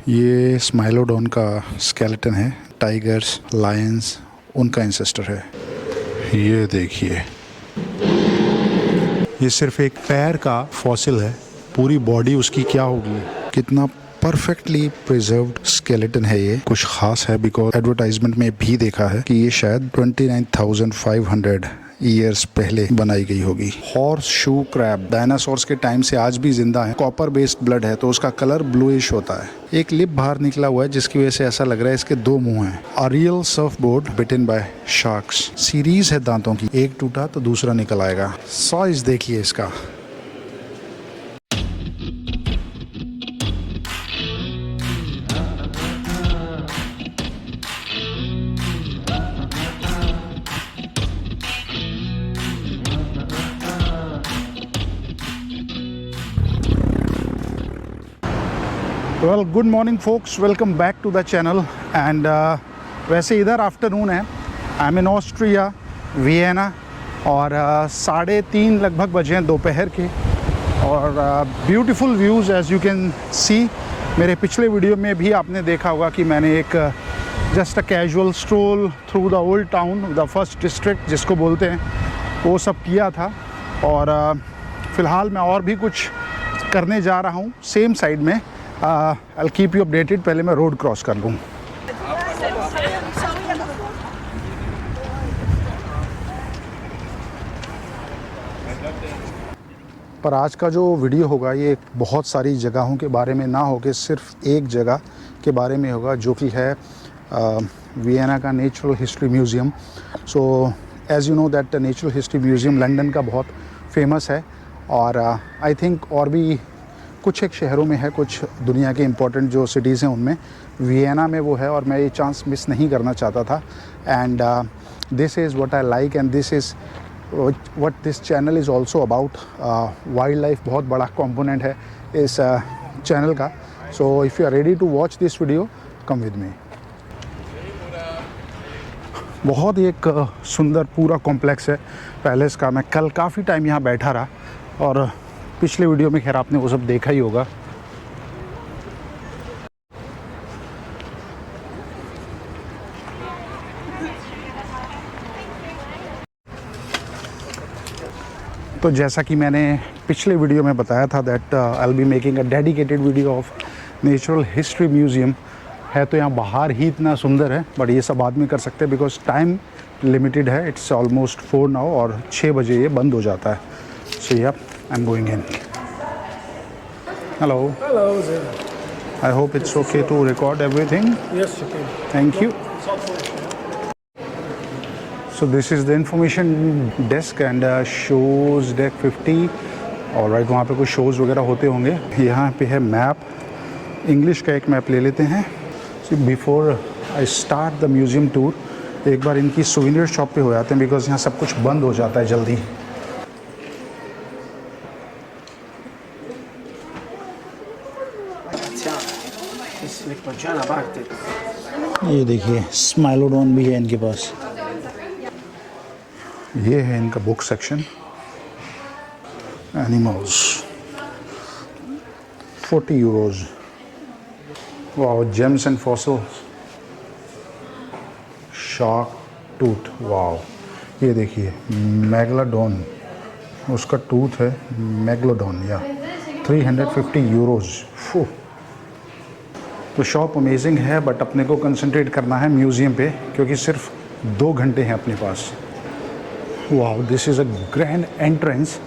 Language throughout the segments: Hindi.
ये स्माइलोडोन का स्केलेटन है। टाइगर्स, लायंस उनका इंसेस्टर है। ये देखिए, ये सिर्फ एक पैर का फॉसिल है, पूरी बॉडी उसकी क्या होगी। कितना परफेक्टली प्रिजर्व्ड स्केलेटन है ये। कुछ खास है बिकॉज एडवर्टाइजमेंट में भी देखा है कि ये शायद 29,500 ईयर्स पहले बनाई गई होगी। हॉर्स शू क्रैब डायनासोर्स के टाइम से आज भी जिंदा है। कॉपर बेस्ड ब्लड है तो उसका कलर ब्लूइश होता है। एक लिप बाहर निकला हुआ है जिसकी वजह से ऐसा लग रहा है इसके दो मुंह हैं। अरियल सर्फ बोर्ड बिटन बाय शार्क्स। सीरीज है दांतों की, एक टूटा तो दूसरा निकल आएगा। साइज देखिए इसका। Well, good morning folks, welcome back to the channel. And वैसे इधर आफ्टरनून है। I am in Austria, Vienna, और 3:30 लगभग बजे हैं दोपहर के। और beautiful views as you can see. मेरे पिछले वीडियो में भी आपने देखा होगा कि मैंने एक just a casual stroll through the old town, the first district जिसको बोलते हैं, वो सब किया था। और फ़िलहाल मैं और भी कुछ करने जा रहा हूँ सेम साइड में। I'll keep you updated। पहले मैं रोड क्रॉस कर लूँ। पर आज का जो वीडियो होगा ये बहुत सारी जगहों के बारे में ना होकर सिर्फ एक जगह के बारे में होगा, जो कि है वियना का natural history museum. So as you know that natural history museum London का बहुत फेमस है। और आई थिंक और भी कुछ एक शहरों में है, कुछ दुनिया के इम्पोर्टेंट जो सिटीज़ हैं उनमें। वियना में वो है और मैं ये चांस मिस नहीं करना चाहता था। And this is what I like and this is what this channel is also about. Wild life बहुत बड़ा कंपोनेंट है इस चैनल का। So if you are ready to watch this video, come with me. बहुत ही एक सुंदर पूरा कॉम्प्लेक्स है पैलेस का। मैं कल काफ़ी टाइम यहाँ बैठा रहा और पिछले वीडियो में खैर आपने वो सब देखा ही होगा। तो जैसा कि मैंने पिछले वीडियो में बताया था that I will be making a dedicated video of natural history museum. है तो यहाँ बाहर ही इतना सुंदर है, बट ये सब बाद में कर सकते हैं बिकॉज टाइम लिमिटेड है। इट्स ऑलमोस्ट 4 नाउ और 6 बजे ये बंद हो जाता है। सो या I am going in. Hello. Hello there. I hope it's okay to record everything. Yes, you can. Thank you. So this is the information desk and shows deck 50. Alright, वहाँ पे कुछ shows वगैरह होते होंगे। यहाँ पे है मैप, इंग्लिश का एक मैप ले लेते हैं। So before I start the museum tour, एक बार इनकी souvenir shop पे हो जाते हैं बिकॉज यहाँ सब कुछ बंद हो जाता है जल्दी। ये देखिए, स्माइलोडोन भी है इनके पास। ये है इनका book section. Animals 40 euros. Wow, James and fossils. Shark tooth, wow. ये देखिए मैगलोडोन, उसका टूथ है मैगलोडोन। या 350 यूरोज। तो शॉप अमेजिंग है, बट अपने को कंसंट्रेट करना है म्यूज़ियम पे क्योंकि सिर्फ 2 घंटे हैं अपने पास। Wow, this is a grand entrance.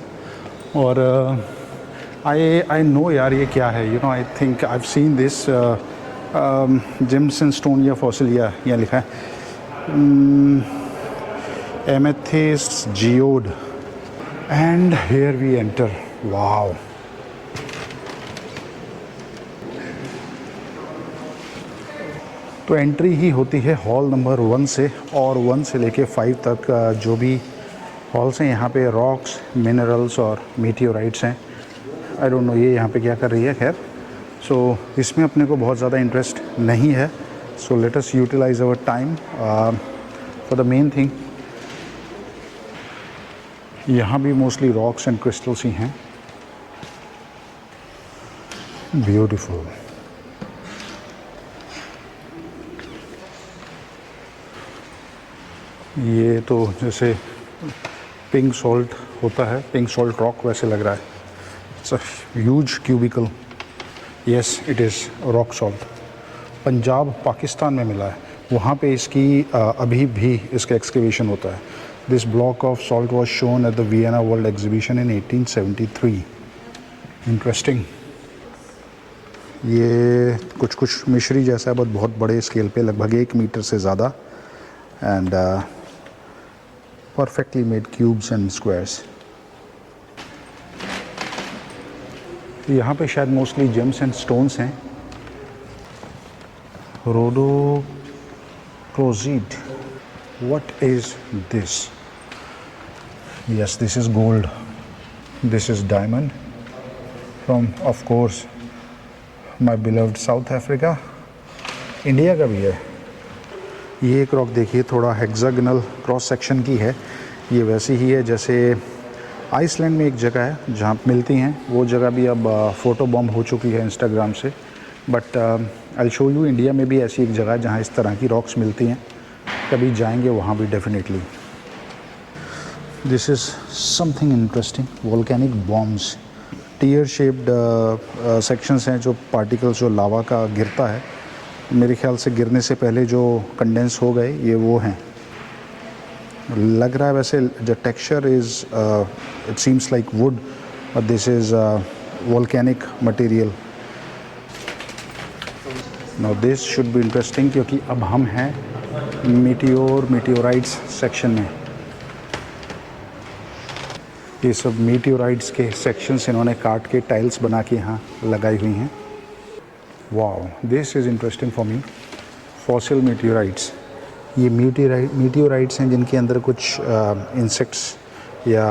और आई नो यार ये क्या है। You know, I think I have seen this gems and stone या फॉसिल, या यहाँ लिखा है amethyst geode. And here we enter. Wow, तो एंट्री ही होती है हॉल नंबर 1 से, और 1 से लेके 5 तक जो भी हॉल्स हैं यहाँ पे रॉक्स, मिनरल्स और मीटियोराइट्स हैं। आई डोंट नो ये यहाँ पे क्या कर रही है, खैर। सो इसमें अपने को बहुत ज़्यादा इंटरेस्ट नहीं है। So let us utilize our time for the main thing. यहाँ भी मोस्टली रॉक्स एंड क्रिस्टल्स ही हैं। ब्यूटीफुल। ये तो जैसे पिंक सॉल्ट होता है, पिंक सॉल्ट रॉक वैसे लग रहा है। It's a huge cubicle, yes it is rock salt. Punjab Pakistan में मिला है, वहाँ पे इसकी अभी भी इसका एक्सकेवेशन होता है। This block of salt was shown at the Vienna world exhibition in 1873। Interesting. ये कुछ कुछ मिश्री जैसा है, बहुत बड़े स्केल पे, लगभग 1 मीटर से ज़्यादा, and perfectly made cubes and squares. यहाँ पे शायद मोस्टली जेम्स एंड स्टोन्स हैं। Rhodochrosite, what is this? Yes, this is gold, this is diamond from, of course, my beloved South Africa. India का भी है। ये एक रॉक देखिए, थोड़ा हेक्सागोनल क्रॉस सेक्शन की है। ये वैसी ही है जैसे आइसलैंड में एक जगह है जहाँ मिलती हैं, वो जगह भी अब फ़ोटो बॉम्ब हो चुकी है इंस्टाग्राम से, but I show you India में भी ऐसी एक जगह है जहाँ इस तरह की रॉक्स मिलती हैं। कभी जाएंगे वहाँ भी definitely. This is something interesting, volcanic bombs, tear shaped sections हैं, जो पार्टिकल्स जो लावा का गिरता है, मेरे ख्याल से गिरने से पहले जो कंडेंस हो गए, ये वो हैं। लग रहा है वैसे the texture is it seems like would, but this is volcanic material. Now this should be interesting, क्योंकि अब हम हैं मीटियोराइट्स सेक्शन में। ये सब मीटियोराइट्स के सेक्शंस इन्होंने काट के टाइल्स बना के यहाँ लगाई हुई हैं। Wow, this is interesting for me. Fossil meteorites, ये मीटियोराइट्स हैं जिनके अंदर कुछ इंसेक्ट्स या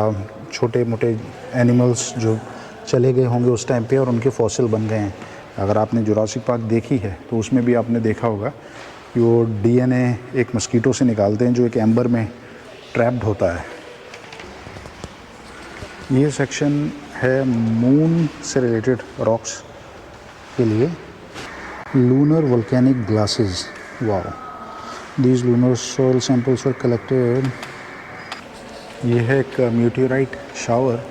छोटे मोटे एनिमल्स जो चले गए होंगे उस टाइम पे और उनके फॉसिल बन गए हैं। अगर आपने जुरासिक पार्क देखी है तो उसमें भी आपने देखा होगा कि वो डीएनए एक मस्कीटो से निकालते हैं जो एक एम्बर में ट्रैप्ड होता है। ये सेक्शन है मून से रिलेटेड रॉक्स के लिए। Lunar volcanic glasses, wow, these lunar soil samples were collected. ये है एक मीटियोराइट शावर,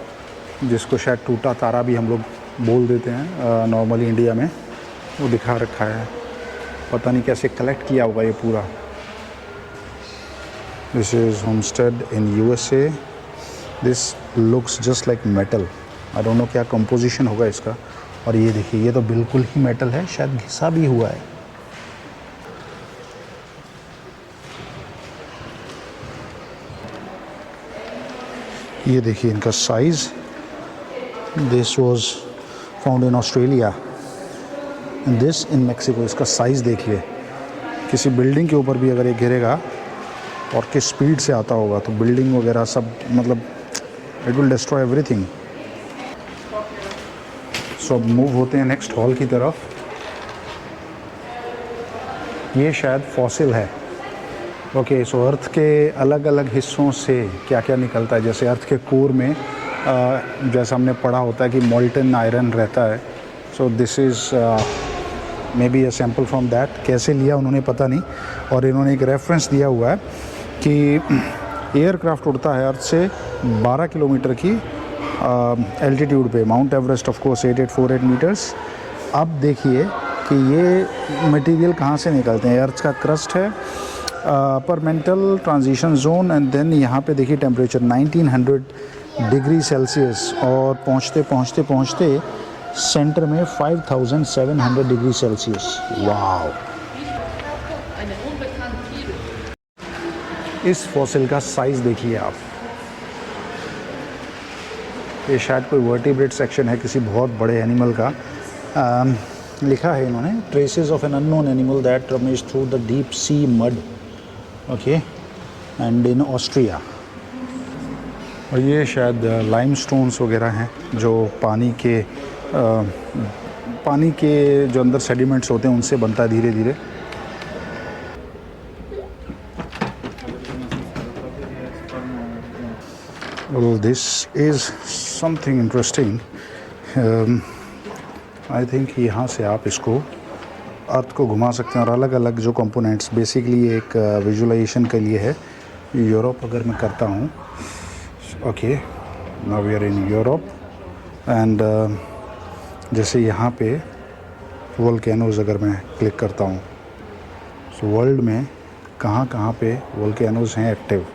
जिसको शायद टूटा तारा भी हम लोग बोल देते हैं नॉर्मली इंडिया में, वो दिखा रखा है। पता नहीं कैसे कलेक्ट किया होगा ये पूरा। This is homestead in USA। This looks just like metal, I don't no क्या कंपोजिशन होगा इसका। और ये देखिए, ये तो बिल्कुल ही मेटल है, शायद घिसा भी हुआ है। ये देखिए इनका size. This was found in Australia and this in Mexico. इसका साइज़ देखिए, किसी बिल्डिंग के ऊपर भी अगर ये गिरेगा और किस स्पीड से आता होगा तो बिल्डिंग वगैरह सब, मतलब इट विल डिस्ट्रॉय एवरीथिंग। सो अब मूव होते हैं नेक्स्ट हॉल की तरफ। ये शायद फॉसिल है। ओके, सो अर्थ के अलग अलग हिस्सों से क्या क्या निकलता है, जैसे अर्थ के कोर में जैसा हमने पढ़ा होता है कि मॉल्टन आयरन रहता है। So this is may be a sample from that. कैसे लिया उन्होंने पता नहीं। और इन्होंने एक रेफरेंस दिया हुआ है कि एयरक्राफ्ट उड़ता है अर्थ से 12 किलोमीटर की एल्टीट्यूड पे। Mount Everest of course 8848 metres. अब देखिए कि ये मटेरियल कहाँ से निकलते हैं। अर्थ का क्रस्ट है, upper mantle transition zone, and then यहाँ पे देखिए टेम्परेचर 1900 डिग्री सेल्सियस, और पहुँचते पहुँचते पहुँचते सेंटर में 5700 डिग्री सेल्सियस। वाह, इस फॉसिल का साइज़ देखिए आप। ये शायद कोई वर्टिब्रेट सेक्शन है किसी बहुत बड़े एनिमल का। लिखा है इन्होंने, traces of an unknown animal that rummage through the deep sea mud, okay, and in Austria. और ये शायद लाइमस्टोन्स वगैरह हैं जो पानी के जो अंदर सेडिमेंट्स होते हैं उनसे बनता है धीरे धीरे। Well, this is something interesting. I think यहाँ से आप इसको अर्थ को घुमा सकते हैं और अलग अलग जो कंपोनेंट्स, बेसिकली एक विजुलाइजेशन के लिए है यूरोप अगर मैं करता हूँ, okay, now we are in Europe and जैसे यहाँ पे वोल्केनोज अगर मैं क्लिक करता हूँ, सो वर्ल्ड में कहाँ कहाँ पे वोल्केनोज हैं एक्टिव,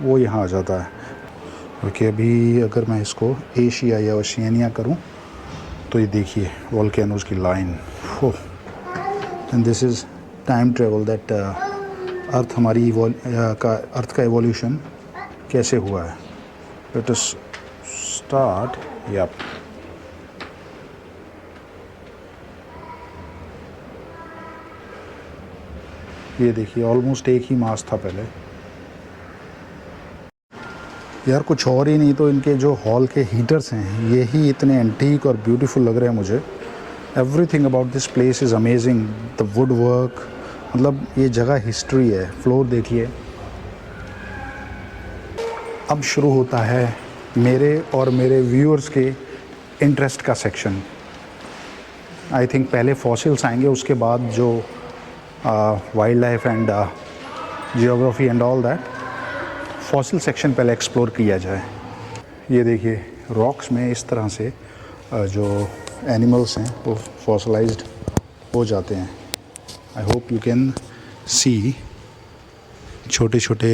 वो यहाँ आ जाता है। ओके, अभी अगर मैं इसको एशिया या ओशिनिया करूँ तो ये देखिए वोल्केनोज की लाइन। हो, and this is time travel that earth हमारी अर्थ का एवोल्यूशन कैसे हुआ है। Let us start. यप, ये देखिए ऑलमोस्ट एक ही मास था पहले। यार कुछ और ही नहीं तो इनके जो हॉल के हीटर्स हैं ये ही इतने एंटीक और ब्यूटीफुल लग रहे हैं मुझे। Everything about this place is amazing, the wood work, मतलब ये जगह हिस्ट्री है। फ्लोर देखिए। अब शुरू होता है मेरे और मेरे व्यूअर्स के इंटरेस्ट का सेक्शन। आई थिंक पहले फॉसिल्स आएंगे, उसके बाद जो wild life and geography and all that. Fossil section पहले एक्सप्लोर किया जाए। ये देखिए रॉक्स में इस तरह से जो एनिमल्स हैं वो फॉसिलाइज्ड हो जाते हैं। आई होप यू कैन सी, छोटे छोटे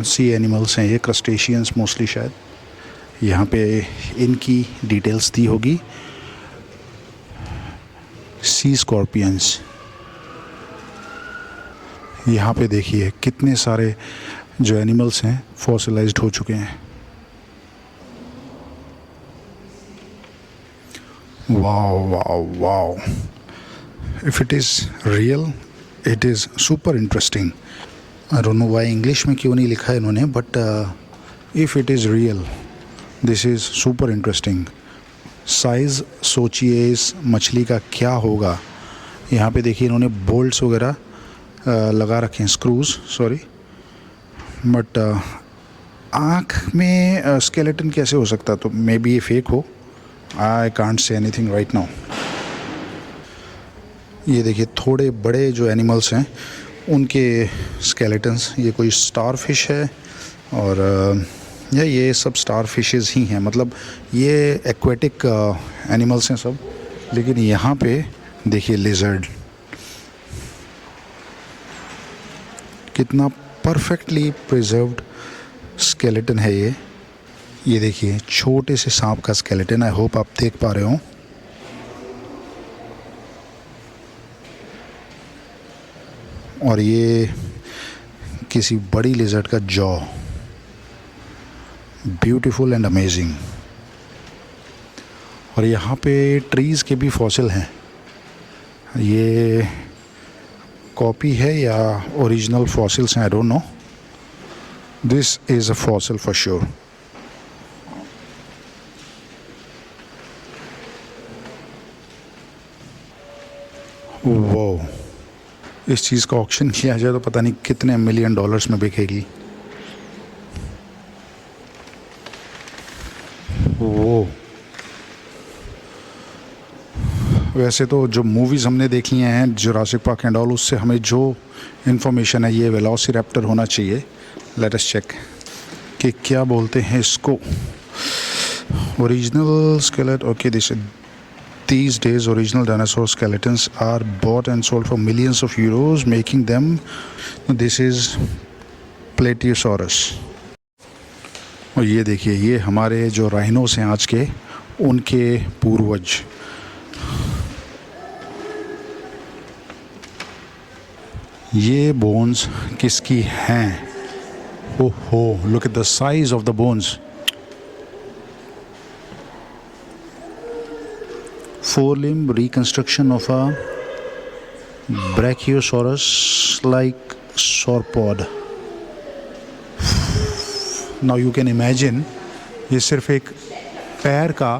सी एनिमल्स हैं ये, क्रस्टेशियंस मोस्टली शायद। यहाँ पे इनकी डिटेल्स दी होगी। सी स्कॉर्पियंस, यहाँ पे देखिए कितने सारे जो एनिमल्स हैं फॉसिलाइज्ड हो चुके हैं। Wow wow wow, if it is real it is super interesting. I don't know why English में क्यों नहीं लिखा है इन्होंने, but if it is real this is super interesting. Size सोचिए इस मछली का क्या होगा। यहाँ पे देखिए इन्होंने बोल्ट्स वगैरह लगा रखे हैं, स्क्रूज सॉरी, बट आँख में स्केलेटन कैसे हो सकता है? तो मे बी ये फेक हो। I can't say anything right now. ये देखिए थोड़े बड़े जो एनिमल्स हैं उनके स्केलेटन्स। ये कोई स्टार फिश है और ये सब स्टार फिशेस ही हैं, मतलब ये एक्वेटिक एनिमल्स हैं सब। लेकिन यहाँ पे देखिए लिजर्ड, कितना परफेक्टली प्रिजर्व्ड स्केलेटन है ये। ये देखिए छोटे से सांप का स्केलेटन। आई होप आप देख पा रहे हो। और ये किसी बड़ी लिजर्ड का जॉ, ब्यूटीफुल एंड अमेजिंग। और यहाँ पे ट्रीज़ के भी फॉसिल हैं। ये कॉपी है या ओरिजिनल फॉसिल्स हैं, आई don't no. This is a fossil for sure. वो इस चीज़ का ऑक्शन किया जाए तो पता नहीं कितने मिलियन डॉलर्स में बिकेगी। वो वैसे तो जो मूवीज़ हमने देखी हैं जुरासिक पार्क एंड ऑल, उससे हमें जो इन्फॉर्मेशन है ये वेलोसिरैप्टर होना चाहिए। लेट अस चेक कि क्या बोलते हैं इसको। Original skeleton, okay, these days original dinosaur skeletons are bought and sold for millions of euros, making them, this is Plateosaurus। और ये देखिए ये हमारे जो राइनोस हैं आज के, उनके पूर्वज। ये बोन्स किसकी हैं? ओहो, look at the size of the bones. Four-limb reconstruction of a Brachiosaurus-like sauropod. Now you can imagine, ये सिर्फ एक पैर का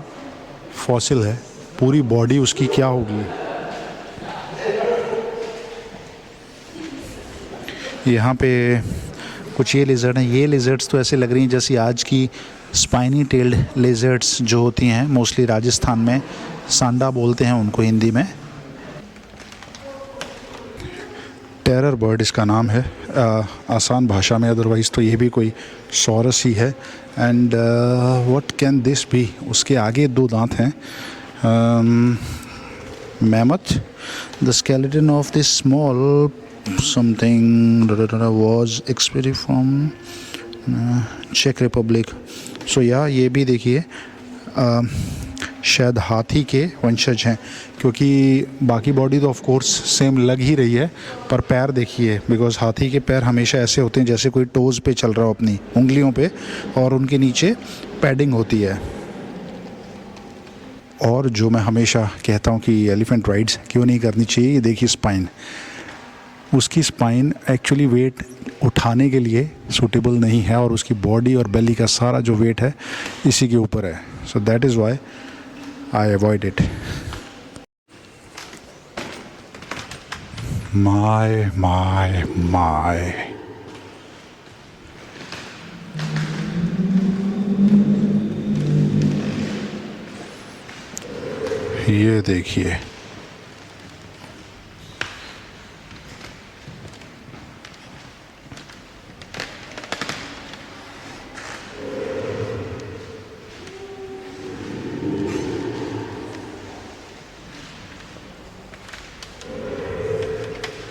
फॉसिल है, पूरी बॉडी उसकी क्या होगी। यहाँ पे कुछ ये लिजर्ड हैं। ये लिजर्ड्स तो ऐसे लग रही हैं जैसे आज की स्पाइनी टेल्ड लिजर्ड्स जो होती हैं, मोस्टली राजस्थान में सांडा बोलते हैं उनको हिंदी में। टेरर बर्ड इसका नाम है आसान भाषा में, अदरवाइज़ तो ये भी कोई सॉरस ही है। And what can this be, उसके आगे 2 दांत हैं। Mammoth, the skeleton of this small something was expected from चेक रिपब्लिक। सो या ये भी देखिए शायद हाथी के वंशज हैं, क्योंकि बाकी बॉडी तो ऑफ कोर्स सेम लग ही रही है, पर पैर देखिए, बिकॉज हाथी के पैर हमेशा ऐसे होते हैं जैसे कोई टोज़ पे चल रहा हो अपनी उंगलियों पे, और उनके नीचे पैडिंग होती है। और जो मैं हमेशा कहता हूँ कि एलिफेंट राइड्स क्यों नहीं करनी चाहिए, ये देखिए स्पाइन, उसकी स्पाइन एक्चुअली वेट उठाने के लिए सूटेबल नहीं है, और उसकी बॉडी और बेली का सारा जो वेट है इसी के ऊपर है। So that is why I avoid it. My my my, ये देखिए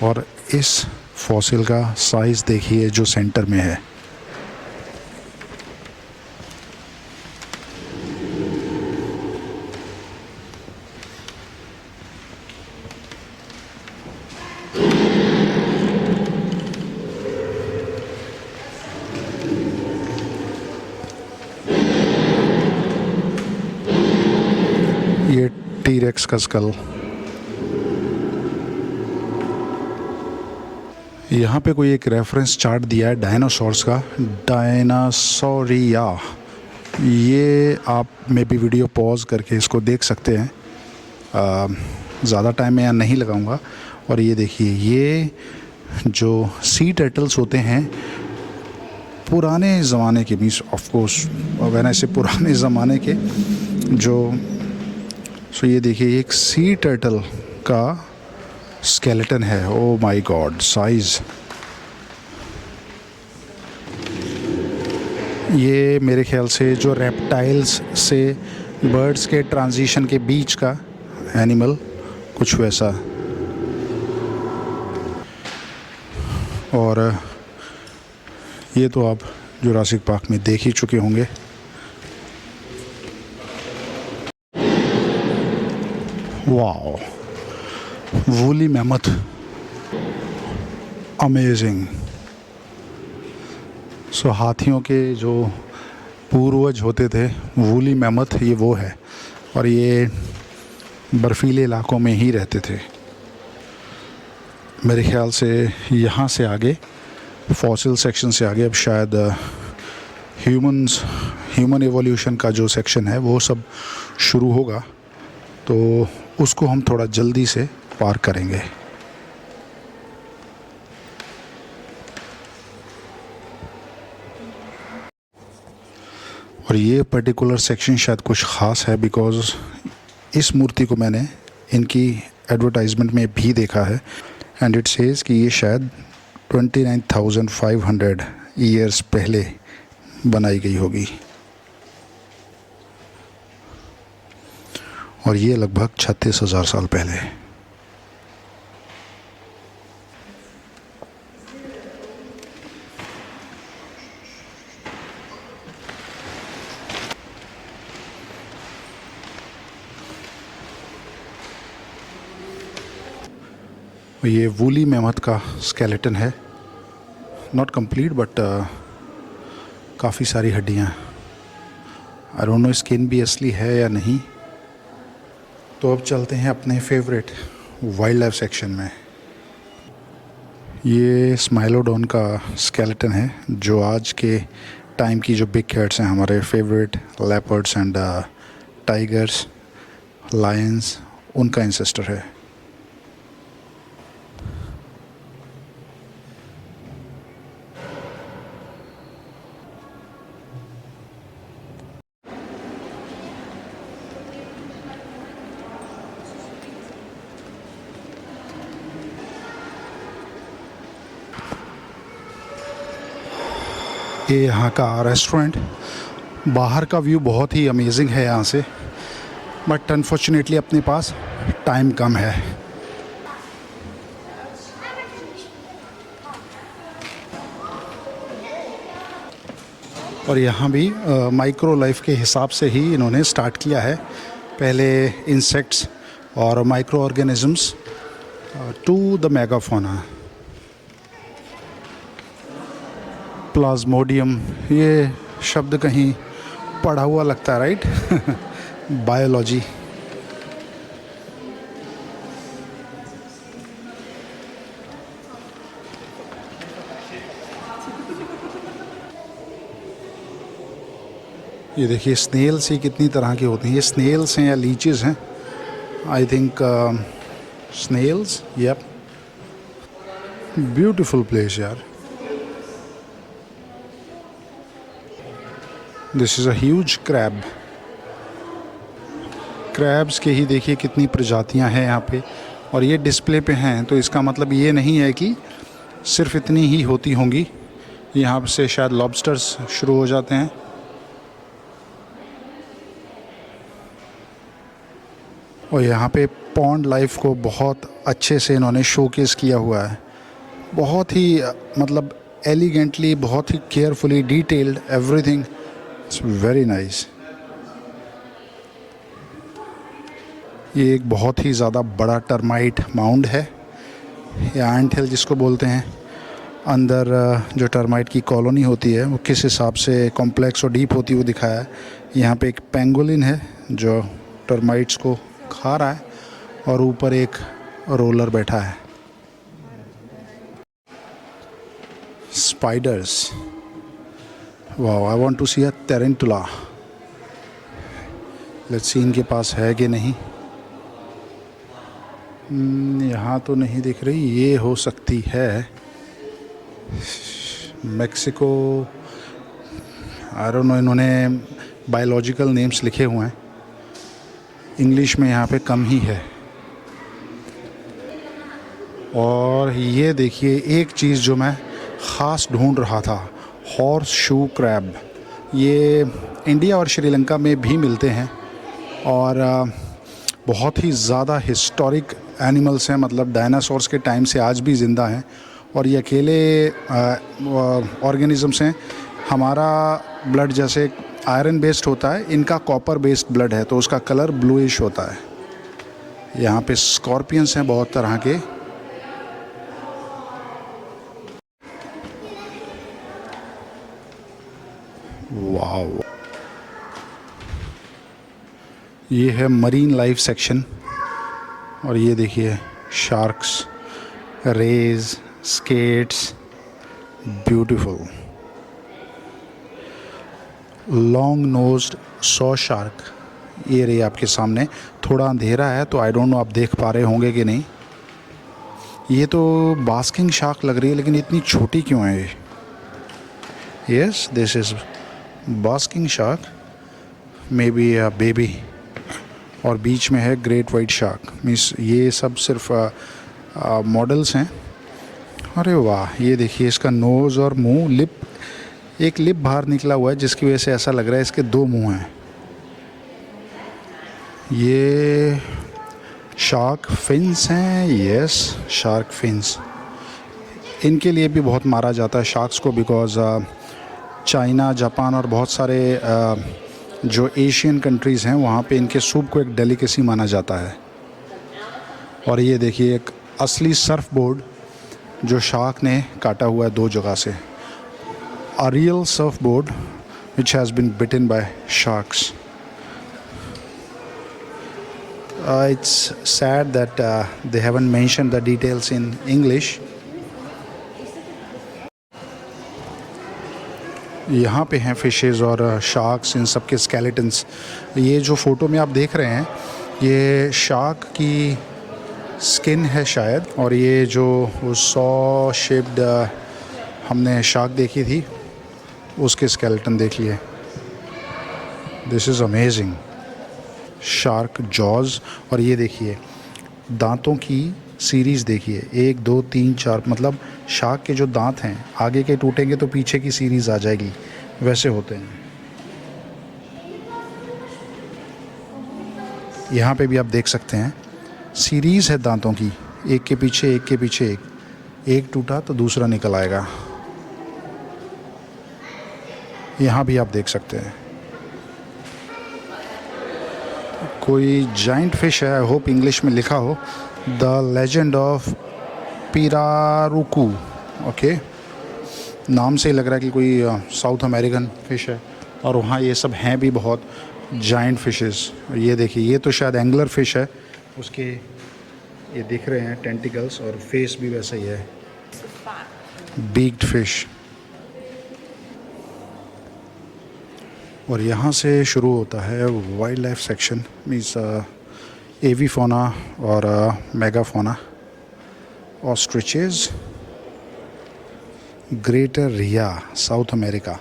और इस फॉसिल का साइज़ देखिए जो सेंटर में है। ये टी-रेक्स का स्कल। यहाँ पे कोई एक रेफरेंस चार्ट दिया है डायनासोर्स का, डायनासोरिया। ये आप मे बी वीडियो पॉज करके इसको देख सकते हैं, ज़्यादा टाइम मैं यहाँ नहीं लगाऊंगा। और ये देखिए, ये जो सी टर्टल्स होते हैं पुराने ज़माने के, means of course when I से पुराने ज़माने के जो, सो ये देखिए एक सी टर्टल का स्केलेटन है। Oh my God, size. ये मेरे ख्याल से जो रेप्टाइल्स से बर्ड्स के ट्रांजिशन के बीच का एनिमल, कुछ वैसा। और ये तो आप जुरासिक पार्क में देख ही चुके होंगे। Wow, woolly mammoth, amazing. So हाथियों के जो पूर्वज होते थे वूली मैमथ, ये वो है, और ये बर्फीले इलाकों में ही रहते थे। मेरे ख्याल से यहाँ से आगे, फॉसिल सेक्शन से आगे, अब शायद ह्यूमन एवोल्यूशन का जो सेक्शन है वो सब शुरू होगा, तो उसको हम थोड़ा जल्दी से पार करेंगे। और ये पर्टिकुलर सेक्शन शायद कुछ ख़ास है, बिकॉज़ इस मूर्ति को मैंने इनकी एडवर्टाइजमेंट में भी देखा है, एंड इट सेज़ कि ये शायद 29,500 ईयर्स पहले बनाई गई होगी, और ये लगभग 36,000 साल पहले। ये वूली मैमथ का स्केलेटन है, नॉट कंप्लीट बट काफ़ी सारी हड्डियाँ। आई डोंट नो स्किन भी असली है या नहीं। तो अब चलते हैं अपने फेवरेट वाइल्ड लाइफ सेक्शन में। ये स्माइलोडोन का स्केलेटन है, जो आज के टाइम की जो बिग कैट्स हैं, हमारे favourite leopards and tigers, Lions, उनका इंसेस्टर है। ये यहाँ का रेस्टोरेंट, बाहर का व्यू बहुत ही अमेजिंग है यहाँ से, बट अनफॉर्चुनेटली अपने पास टाइम कम है। और यहाँ भी माइक्रो लाइफ के हिसाब से ही इन्होंने स्टार्ट किया है। पहले इंसेक्ट्स और micro organisms to the megafauna. Plasmodium, ये शब्द कहीं पढ़ा हुआ लगता है, राइट? बायोलॉजी। ये देखिए स्नेल्स ही कितनी तरह की होती हैं। ये स्नेल्स हैं या लीचेस हैं? I think snails. Yup, beautiful place यार। This is a huge crab. Crabs के ही देखिए कितनी प्रजातियां हैं यहाँ पे, और ये डिस्प्ले पे हैं, तो इसका मतलब ये नहीं है कि सिर्फ इतनी ही होती होंगी। यहाँ से शायद लॉबस्टर्स शुरू हो जाते हैं। और यहाँ पे पॉन्ड लाइफ को बहुत अच्छे से इन्होंने शोकेस किया हुआ है। बहुत ही मतलब एलिगेंटली, बहुत ही carefully detailed, everything. It's very nice. ये एक बहुत ही ज़्यादा बड़ा टर्माइट माउंड है, या एंट हिल जिसको बोलते हैं। अंदर जो टर्माइट की कॉलोनी होती है वो किस हिसाब से कॉम्प्लेक्स और डीप होती है वो दिखाया है। यहाँ पे एक पेंगोलिन है जो टर्माइट्स को खा रहा है, और ऊपर एक रोलर बैठा है। Spiders, wow, I want to see a tarantula. Let's see इनके पास है कि नहीं। यहाँ तो नहीं दिख रही। ये हो सकती है मेक्सिको, आई डोंट नो। इन्होंने बायोलॉजिकल नेम्स लिखे हुए हैं, इंग्लिश में यहाँ पे कम ही है। और ये देखिए एक चीज़ जो मैं ख़ास ढूंढ रहा था, हॉर्स शू क्रैब। ये इंडिया और श्रीलंका में भी मिलते हैं, और बहुत ही ज़्यादा हिस्टोरिक एनिमल्स हैं, मतलब डायनासोर्स के टाइम से आज भी ज़िंदा हैं। और ये अकेले ऑर्गेनिजम्स हैं। हमारा ब्लड जैसे आयरन बेस्ड होता है, इनका कॉपर बेस्ड ब्लड है, तो उसका कलर ब्लूइश होता है। यहाँ पे स्कॉर्पियंस हैं बहुत तरह के। वाव, ये है मरीन लाइफ सेक्शन। और ये देखिए sharks, rays, skates, beautiful. Long nosed saw shark, ये रही आपके सामने। थोड़ा अंधेरा है तो आई डोंट नो आप देख पा रहे होंगे कि नहीं। ये तो बास्किंग शार्क लग रही है, लेकिन इतनी छोटी क्यों है ये? Yes, this is basking shark, may be a baby. और बीच में है ग्रेट वाइट शार्क। मीन्स ये सब सिर्फ मॉडल्स हैं। अरे वाह, ये देखिए इसका नोज़ और मुंह, लिप, एक लिप बाहर निकला हुआ है जिसकी वजह से ऐसा लग रहा है इसके दो मुंह हैं। ये शार्क फिन्स हैं। Yes, shark fins. इनके लिए भी बहुत मारा जाता है शार्क्स को, बिकॉज चाइना, जापान और बहुत सारे जो एशियन कंट्रीज़ हैं वहाँ पे इनके सूप को एक डेलिकेसी माना जाता है। और ये देखिए एक असली सर्फ बोर्ड जो शार्क ने काटा हुआ है दो जगह से। A real surfboard which has been bitten by sharks. It's sad that they haven't mentioned the details in English. यहाँ पे हैं फिशेस और शार्क्स, इन सब के स्केलेटन्स। ये जो फ़ोटो में आप देख रहे हैं ये शार्क की स्किन है शायद, और ये जो वो सॉ शेप्ड हमने शार्क देखी थी उसके स्केलेटन देख लिए। This is amazing. Shark jaws, और ये देखिए दांतों की सीरीज़ देखिए, 1 2 3 4, मतलब शार्क के जो दांत हैं आगे के टूटेंगे तो पीछे की सीरीज़ आ जाएगी, वैसे होते हैं। यहाँ पे भी आप देख सकते हैं सीरीज़ है दांतों की, एक के पीछे एक के पीछे एक टूटा तो दूसरा निकल आएगा। यहाँ भी आप देख सकते हैं कोई जाइंट फिश है, आई होप इंग्लिश में लिखा हो, द लेजेंड ऑफ पिरारुकू। ओके, नाम से ही लग रहा है कि कोई साउथ अमेरिकन फिश है, और वहाँ ये सब हैं भी बहुत जाइंट फिशेस। ये देखिए, ये तो शायद एंगलर फिश है, उसके ये दिख रहे हैं टेंटिकल्स, और फेस भी वैसा ही है, बीक्ड फिश। और यहाँ से शुरू होता है wildlife section, means avifauna और megafauna, ostriches, greater rhea South America,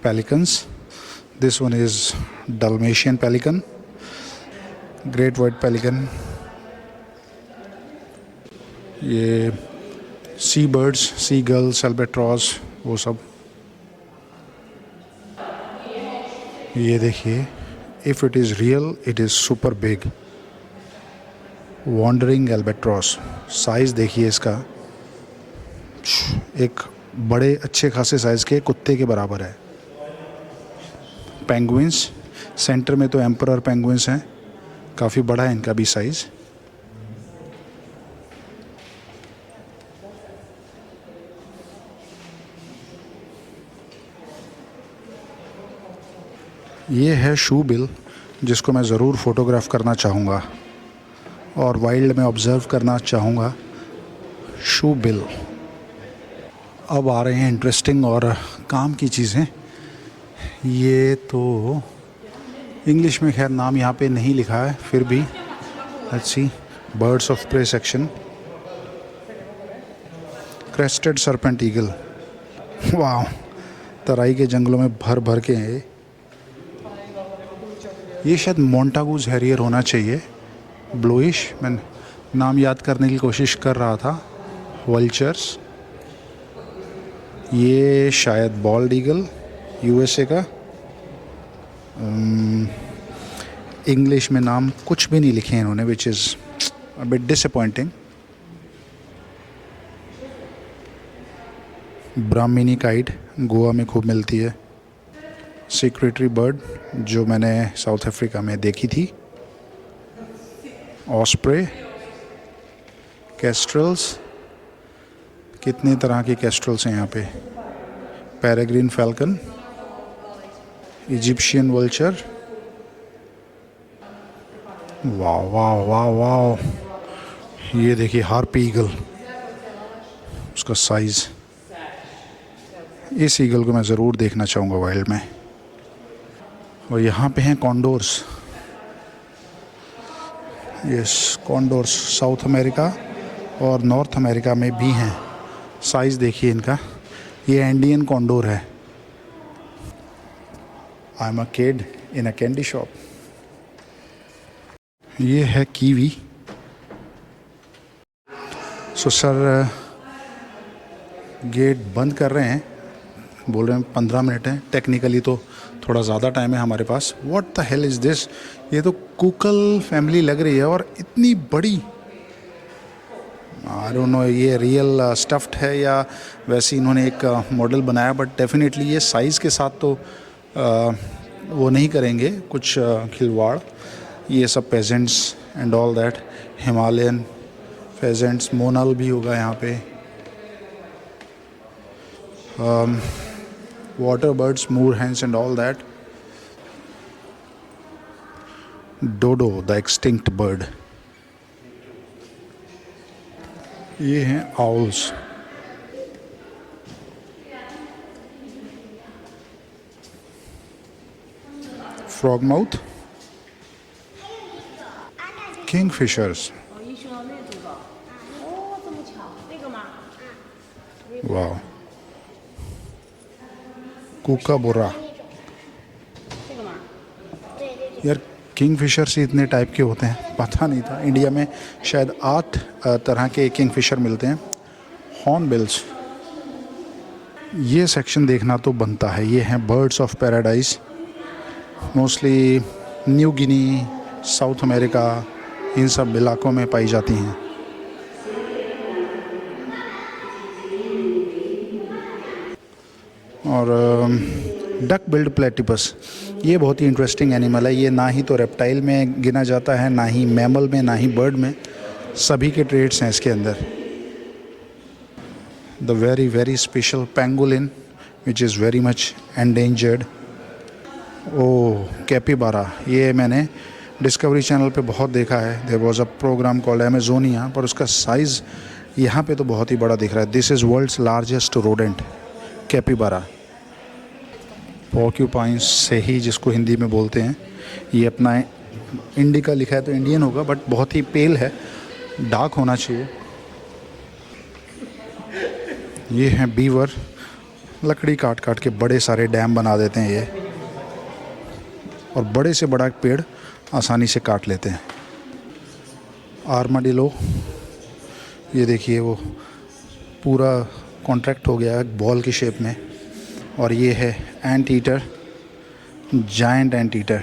pelicans, this one is Dalmatian pelican, great white pelican, ये sea birds, sea gulls, albatross, वो सब। ये देखिए, if it is real it is super big, wandering albatross. Size देखिए इसका, एक बड़े अच्छे खासे साइज़ के कुत्ते के बराबर है। पेंगुइन्स, सेंटर में तो एम्परर पेंगुइन्स हैं, काफ़ी बड़ा है इनका भी साइज़। ये है शू बिल, जिसको मैं ज़रूर फ़ोटोग्राफ करना चाहूँगा और वाइल्ड में ऑब्ज़र्व करना चाहूँगा। शू बिल। अब आ रहे हैं इंटरेस्टिंग और काम की चीज़ें। ये तो इंग्लिश में खैर नाम यहाँ पे नहीं लिखा है, फिर भी let's see. Birds of prey section, crested serpent eagle. वाह, तराई के जंगलों में भर भर के हैं ये शायद मोंटागूज हैरियर होना चाहिए, ब्लूइश। मैं नाम याद करने की कोशिश कर रहा था। वल्चर्स, ये शायद बॉल्ड ईगल, यूएसए का। इंग्लिश में नाम कुछ भी नहीं लिखे इन्होंने, which is a bit disappointing. Brahminy kite Goa में खूब मिलती है। सेक्रेटरी बर्ड जो मैंने साउथ अफ्रीका में देखी थी। ऑस्प्रे, कैस्ट्रल्स, कितने तरह के कैस्ट्रल्स हैं यहाँ पे। Peregrine falcon, Egyptian vulture. वाह वाह वाह वाह, ये देखिए हार्पी ईगल, उसका साइज़। इस ईगल को मैं ज़रूर देखना चाहूँगा वाइल्ड में। और यहाँ पे हैं कॉन्डोर्स। यस, कॉन्डोर्स साउथ अमेरिका और नॉर्थ अमेरिका में भी हैं। साइज़ देखिए इनका, ये इंडियन कॉन्डोर है। I am a kid in a candy shop. ये है कीवी। सो सर गेट बंद कर रहे हैं, बोल रहे हैं 15 मिनट है। टेक्निकली तो थोड़ा ज़्यादा टाइम है हमारे पास। What the hell is this? ये तो कुकल फैमिली लग रही है, और इतनी बड़ी। आई डोंट नो ये रियल स्टफ्ड है या वैसे इन्होंने एक मॉडल बनाया, बट डेफिनेटली ये साइज़ के साथ तो वो नहीं करेंगे कुछ खिलवाड़। ये सब pheasants and all that, Himalayan pheasants, monal भी होगा यहाँ पे। water birds, moor hens and all that. Dodo, the extinct bird. ये हैं owls. Frogmouth, kingfishers. Wow. कूकाबोरा। यार किंगफिशर से इतने टाइप के होते हैं, पता नहीं था। इंडिया में शायद 8 तरह के किंगफिशर मिलते हैं। हॉर्नबिल्स। ये सेक्शन देखना तो बनता है। ये हैं birds of paradise, mostly New Guinea, South America, इन सब इलाकों में पाई जाती हैं। और डक बिल्ड प्लेटिपस, ये बहुत ही इंटरेस्टिंग एनिमल है। ये ना ही तो रेप्टाइल में गिना जाता है, ना ही मैमल में, ना ही बर्ड में। सभी के ट्रेड्स हैं इसके अंदर। The very very special pangolin which is very much endangered. Oh, capybara, ये मैंने डिस्कवरी चैनल पे बहुत देखा है। There was a program called Amazonia, पर उसका साइज़ यहाँ पे तो बहुत ही बड़ा दिख रहा है। This is world's largest rodent, capybara. Porcupines से ही जिसको हिंदी में बोलते हैं। ये अपना इंडिका लिखा है तो इंडियन होगा, बट बहुत ही पेल है, डार्क होना चाहिए। ये हैं बीवर, लकड़ी काट काट के बड़े सारे डैम बना देते हैं ये, और बड़े से बड़ा पेड़ आसानी से काट लेते हैं। आर्माडिलो, ये देखिए वो पूरा कॉन्ट्रैक्ट हो गया है बॉल की शेप में। और ये है ant eater, giant ant eater.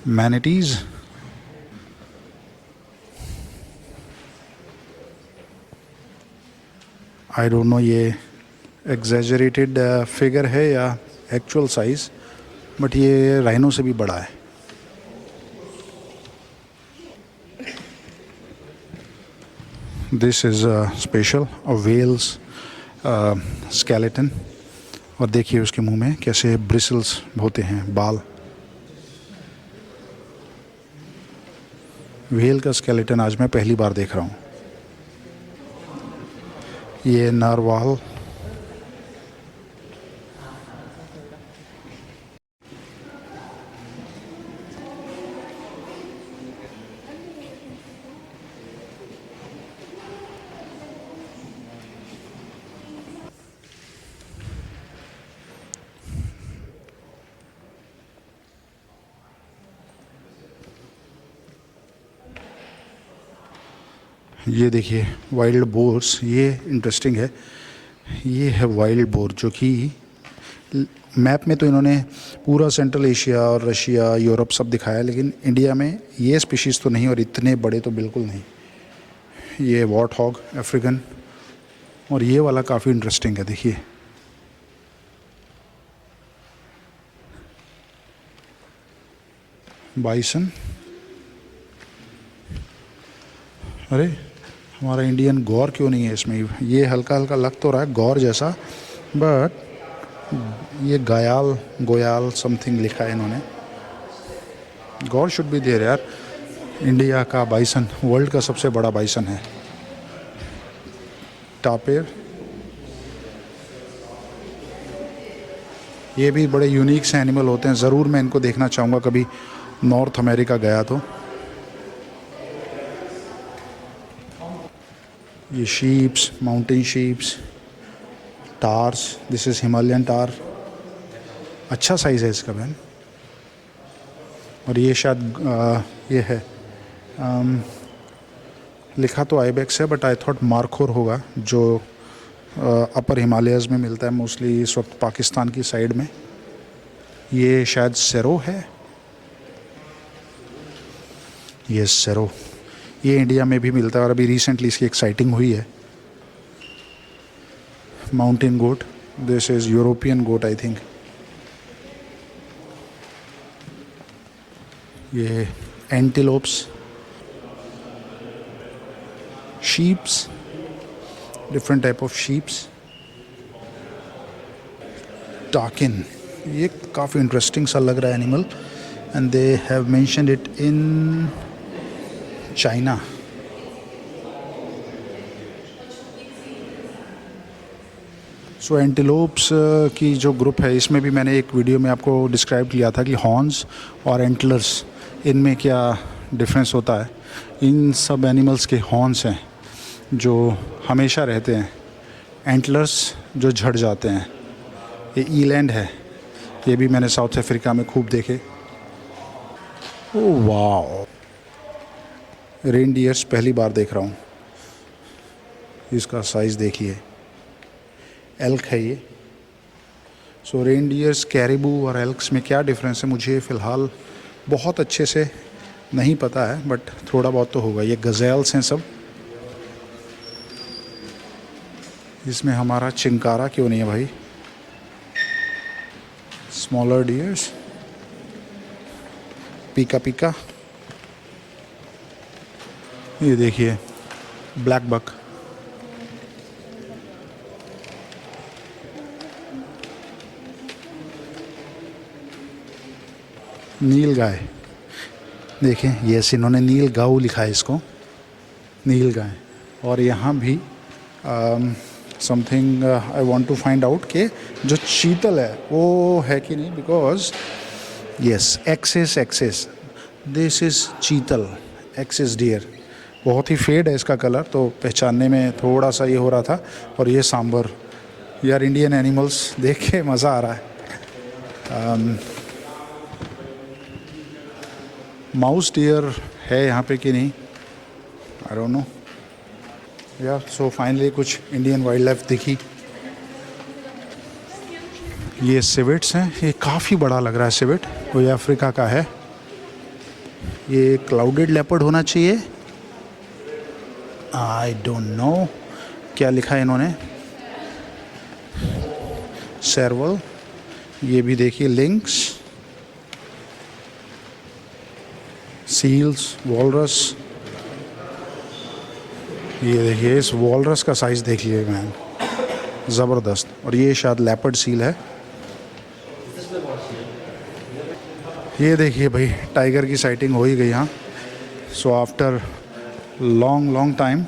Manatees, I don't know ये एग्जैजरेटेड फिगर है या एक्चुअल साइज़, बट ये राइनो से भी बड़ा है। This is special a whales skeleton. और देखिए उसके मुंह में कैसे ब्रिसल्स होते हैं, बाल। व्हेल का स्केलेटन आज मैं पहली बार देख रहा हूँ। ये नारवाल, ये देखिए वाइल्ड बोर्स। ये इंटरेस्टिंग है। ये है वाइल्ड बोर, जो कि मैप में तो इन्होंने पूरा सेंट्रल एशिया और रशिया, यूरोप सब दिखाया, लेकिन इंडिया में ये स्पीशीज़ तो नहीं, और इतने बड़े तो बिल्कुल नहीं। ये वॉट हॉग अफ्रीकन, और ये वाला काफ़ी इंटरेस्टिंग है। देखिए बाइसन। अरे हमारा इंडियन गौर क्यों नहीं है इसमें? ये हल्का हल्का लग तो रहा है गौर जैसा, बट ये गोयाल समथिंग लिखा है इन्होंने। गौर शुड बी देयर यार। इंडिया का बाइसन वर्ल्ड का सबसे बड़ा बाइसन है। टापेर, ये भी बड़े यूनिक से एनिमल होते हैं। ज़रूर मैं इनको देखना चाहूँगा कभी नॉर्थ अमेरिका गया तो। ये sheeps, mountain sheeps, tahrs, this is Himalayan tahr. अच्छा साइज़ है इसका बहन। और ये शायद ये है लिखा तो आइबेक्स है, बट आई थॉट मार्खोर होगा, जो अपर हिमालयज़ में मिलता है मोस्टली इस वक्त पाकिस्तान की साइड में। ये शायद सेरो है। ये सेरो, ये इंडिया में भी मिलता है और अभी रिसेंटली इसकी एक साइटिंग हुई है। Mountain goat, this is European goat I think. ये antelopes, sheeps, different type of sheeps. Takin, ये काफ़ी इंटरेस्टिंग सा लग रहा है animal, and they have mentioned it in China. So antelopes की जो ग्रुप है, इसमें भी मैंने एक वीडियो में आपको डिस्क्राइब किया था कि हॉर्न्स और एंटलर्स, इनमें क्या डिफरेंस होता है। इन सब एनिमल्स के हॉर्न्स हैं जो हमेशा रहते हैं, एंटलर्स जो झड़ जाते हैं। ये ईलैंड है, ये भी मैंने साउथ अफ्रीका में खूब देखे। ओह वाह, रेनडियर्स पहली बार देख रहा हूँ, इसका साइज़ देखिए, एल्क है ये। सो रेनडियर्स, कैरिबू और एल्क्स में क्या डिफरेंस है मुझे फ़िलहाल बहुत अच्छे से नहीं पता है, बट थोड़ा बहुत तो होगा। ये गज़ेल्स हैं सब। इसमें हमारा चिंकारा क्यों नहीं है भाई? स्मॉलर डियर्स, पीका पीका। ये देखिए ब्लैक बक, नील गाय। देखें यस, इन्होंने नील गाऊ लिखा है इसको, नील गाय। और यहाँ भी something I want to find out कि जो चीतल है वो है कि नहीं, because yes, axis this is chital, axis deer. बहुत ही फेड है इसका कलर, तो पहचानने में थोड़ा सा ये हो रहा था। और ये सांबर। यार इंडियन एनिमल्स देख के मज़ा आ रहा है। माउस डियर है यहाँ पे कि नहीं, आई डोंट नो यार। सो फाइनली कुछ इंडियन वाइल्ड लाइफ दिखी। ये सिवेट्स हैं, ये काफ़ी बड़ा लग रहा है सिवेट, कोई अफ्रीका का है। ये क्लाउडेड लेपर्ड होना चाहिए, आई डोंट नो क्या लिखा है इन्होंने। सेरवल, ये भी देखिए लिंक्स, सील्स, वॉलरस। ये देखिए इस वॉलरस का साइज़ देखिए मैन, ज़बरदस्त। और ये शायद लेपर्ड सील है। ये देखिए भाई टाइगर की साइटिंग हो ही गई यहाँ। सो आफ्टर लॉन्ग टाइम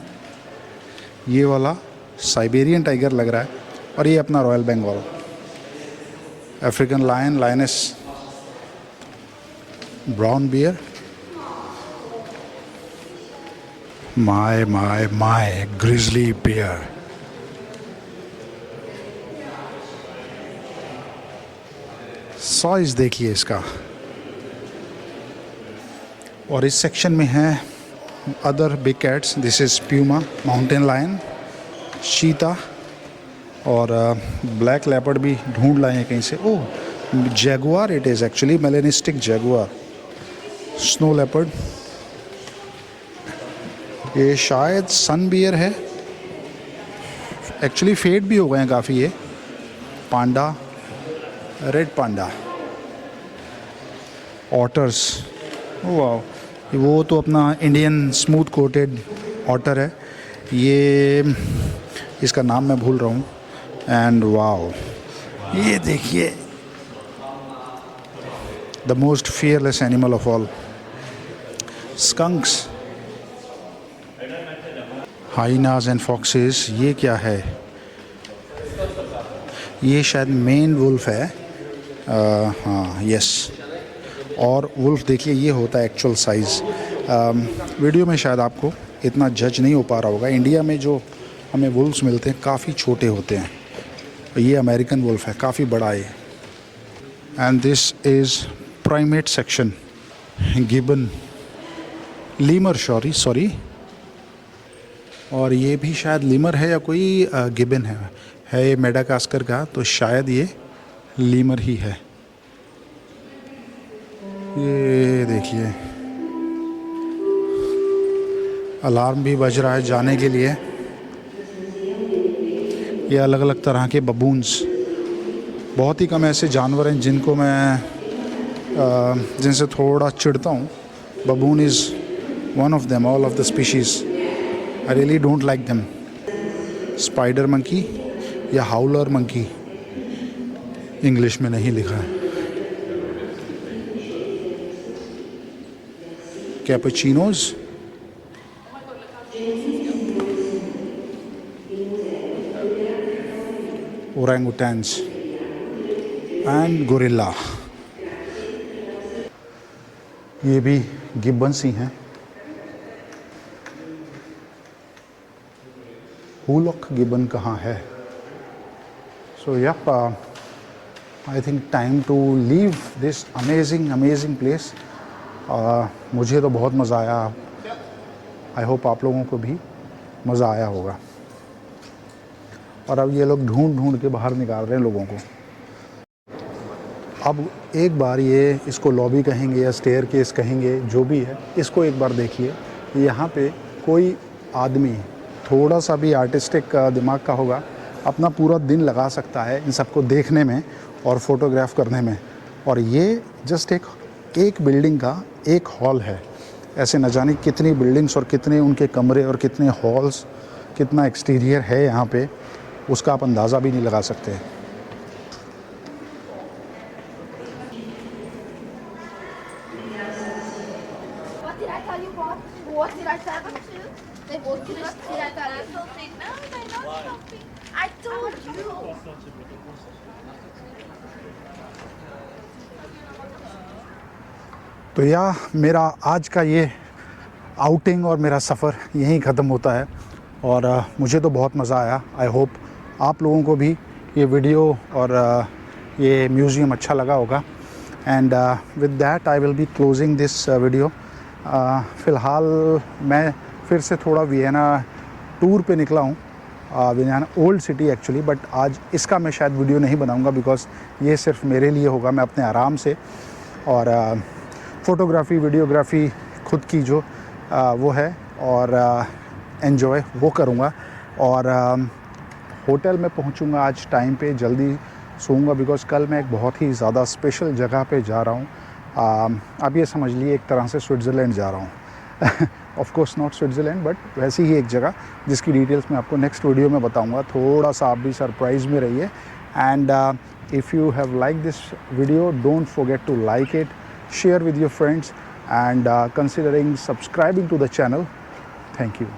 ये वाला साइबेरियन टाइगर लग रहा है। और ये अपना royal Bengal, African lion, lioness, brown bear. My grizzly bear. Size देखिए इसका। और इस सेक्शन में है other big cats. This is puma, mountain lion, cheetah और ब्लैक लेपर्ड भी ढूंढ लाए हैं कहीं से। Oh jaguar, it is actually melanistic jaguar, snow leopard. ये शायद सन बियर है, एक्चुअली फेड भी हो गए हैं काफ़ी। ये पांडा, रेड पांडा, ऑटर्स। वाह, वो तो अपना इंडियन स्मूथ कोटेड ऑटर है। ये इसका नाम मैं भूल रहा हूँ। एंड वाओ, ये देखिए the most fearless animal of all, skunks, hyenas and foxes. ये क्या है? ये शायद मेन वुल्फ है। हाँ यस। और वुल्फ देखिए ये होता है एक्चुअल साइज़। वीडियो में शायद आपको इतना जज नहीं हो पा रहा होगा। इंडिया में जो हमें वुल्फ्स मिलते हैं काफ़ी छोटे होते हैं। ये अमेरिकन वुल्फ है, काफ़ी बड़ा है। And this is primate section, gibbon, lemur, sorry. और ये भी शायद लीमर है या कोई गिबन है ये मेडागास्कर का, तो शायद ये लीमर ही है। ये देखिए अलार्म भी बज रहा है जाने के लिए। ये अलग अलग तरह के बबून्स। बहुत ही कम ऐसे जानवर हैं जिनको मैं जिनसे थोड़ा चिढ़ता हूँ। Baboon is one of them, all of the species I really don't like them. Spider monkey या हाउलर मंकी, इंग्लिश में नहीं लिखा है। Capuchinos, orangutans and gorilla. ये भी गिब्बन्स ही हैं। हुलॉक गिब्बन कहाँ है? So yep, I think time to leave this amazing place. मुझे तो बहुत मज़ा आया। आई होप आप लोगों को भी मज़ा आया होगा। और अब ये लोग ढूंढ ढूंढ के बाहर निकाल रहे हैं लोगों को। अब एक बार ये इसको लॉबी कहेंगे या स्टेयर केस कहेंगे, जो भी है, इसको एक बार देखिए। यहाँ पे कोई आदमी थोड़ा सा भी आर्टिस्टिक दिमाग का होगा, अपना पूरा दिन लगा सकता है इन सबको देखने में और फोटोग्राफ करने में। और ये जस्ट एक बिल्डिंग का एक हॉल है। ऐसे न जाने कितनी बिल्डिंग्स और कितने उनके कमरे और कितने हॉल्स, कितना एक्सटीरियर है यहाँ पे, उसका आप अंदाज़ा भी नहीं लगा सकते। What did I tell you, Bob? What did I tell them to? They both did I tell you something? No, they're not something. I told you. तो या मेरा आज का ये आउटिंग और मेरा सफ़र यहीं ख़त्म होता है। और मुझे तो बहुत मज़ा आया। आई होप आप लोगों को भी ये वीडियो और ये म्यूज़ियम अच्छा लगा होगा। And with that I will be closing this video. फ़िलहाल मैं फिर से थोड़ा वियना टूर पे निकला हूँ, Vienna old city actually. But आज इसका मैं शायद वीडियो नहीं बनाऊँगा, बिकॉज़ ये सिर्फ मेरे लिए होगा, मैं अपने आराम से। और फ़ोटोग्राफ़ी वीडियोग्राफ़ी खुद की जो वो है और एन्जॉय वो करूँगा। और होटल में पहुँचूँगा आज टाइम पे, जल्दी सोऊंगा, बिकॉज़ कल मैं एक बहुत ही ज़्यादा स्पेशल जगह पे जा रहा हूँ। आप ये समझ लिए एक तरह से स्विट्ज़रलैंड जा रहा हूँ। Of course not Switzerland, but वैसी ही एक जगह जिसकी डिटेल्स मैं आपको नेक्स्ट वीडियो में बताऊँगा। थोड़ा सा आप भी सरप्राइज़ में रहिए। And if you have like this video, don't forget to like it, share with your friends, and considering subscribing to the channel. Thank you.